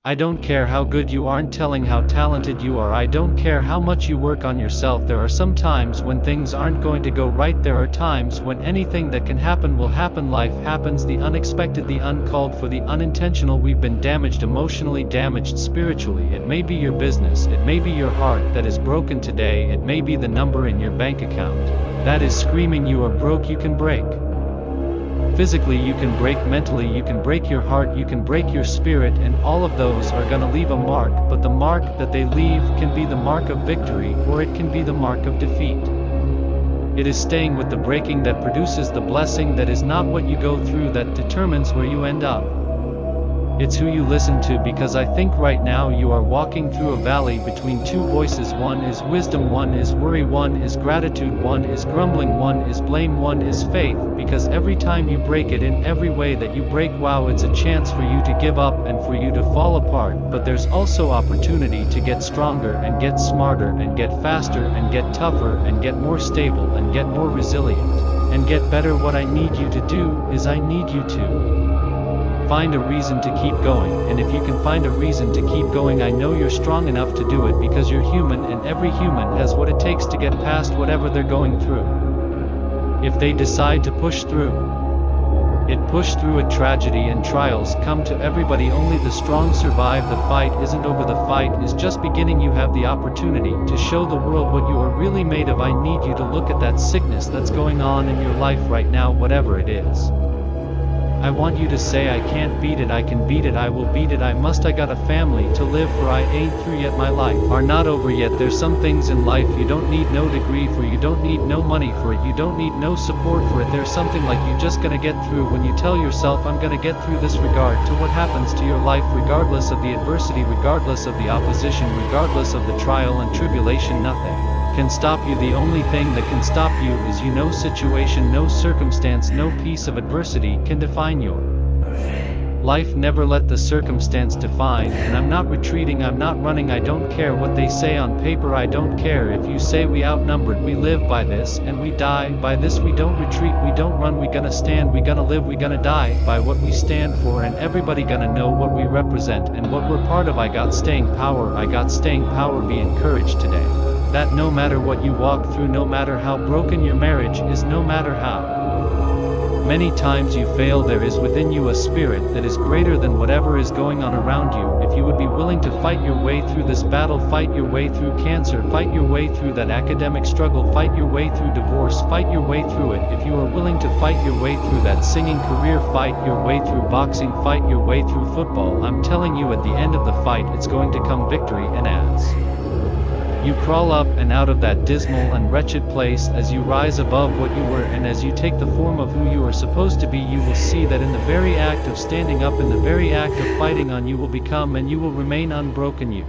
I don't care how good you aren't telling how talented you are. I don't care how much you work on yourself. There are some times when things aren't going to go right. There are times when anything that can happen will happen. Life happens, the unexpected, the uncalled for, the unintentional. We've been damaged emotionally, damaged spiritually. It may be your business, it may be your heart that is broken today, it may be the number in your bank account that is screaming you are broke. You can break. Physically you can break, mentally you can break your heart, you can break your spirit, and all of those are gonna leave a mark, but the mark that they leave can be the mark of victory, or it can be the mark of defeat. It is staying with the breaking that produces the blessing. That is not what you go through that determines where you end up. It's who you listen to, because I think right now you are walking through a valley between two voices. One is wisdom, one is worry, one is gratitude, one is grumbling, one is blame, one is faith, because every time you break it, in every way that you break, wow, it's a chance for you to give up and for you to fall apart. But there's also opportunity to get stronger and get smarter and get faster and get tougher and get more stable and get more resilient and get better. What I need you to do is I need you to find a reason to keep going, and if you can find a reason to keep going, I know you're strong enough to do it, because you're human, and every human has what it takes to get past whatever they're going through. If they decide to push through it, tragedy and trials come to everybody. Only the strong survive. The fight isn't over, the fight is just beginning. You have the opportunity to show the world what you are really made of. I need you to look at that sickness that's going on in your life right now, whatever it is. I want you to say, I can't beat it, I can beat it, I will beat it, I must, I got a family to live for, I ain't through yet, my life are not over yet. There's some things in life you don't need no degree for, you don't need no money for it, you don't need no support for it. There's something like you just gonna get through when you tell yourself, I'm gonna get through this, regard to what happens to your life, regardless of the adversity, regardless of the opposition, regardless of the trial and tribulation. Nothing can stop you. The only thing that can stop you is you. No situation, no circumstance, no piece of adversity can define your life. Never let the circumstance define. And I'm not retreating, I'm not running. I don't care what they say on paper, I don't care if you say we outnumbered. We live by this and we die by this. We don't retreat, we don't run, we gonna stand, we gonna live, we gonna die by what we stand for, and everybody gonna know what we represent and what we're part of. I got staying power, I got staying power. Be encouraged today that no matter what you walk through, no matter how broken your marriage is, no matter how many times you fail, there is within you a spirit that is greater than whatever is going on around you. If you would be willing to fight your way through this battle, fight your way through cancer, fight your way through that academic struggle, fight your way through divorce, fight your way through it. If you are willing to fight your way through that singing career, fight your way through boxing, fight your way through football, I'm telling you, at the end of the fight it's going to come victory. And as you crawl up and out of that dismal and wretched place, as you rise above what you were, and as you take the form of who you are supposed to be, you will see that in the very act of standing up, in the very act of fighting on, you will become and you will remain unbroken. You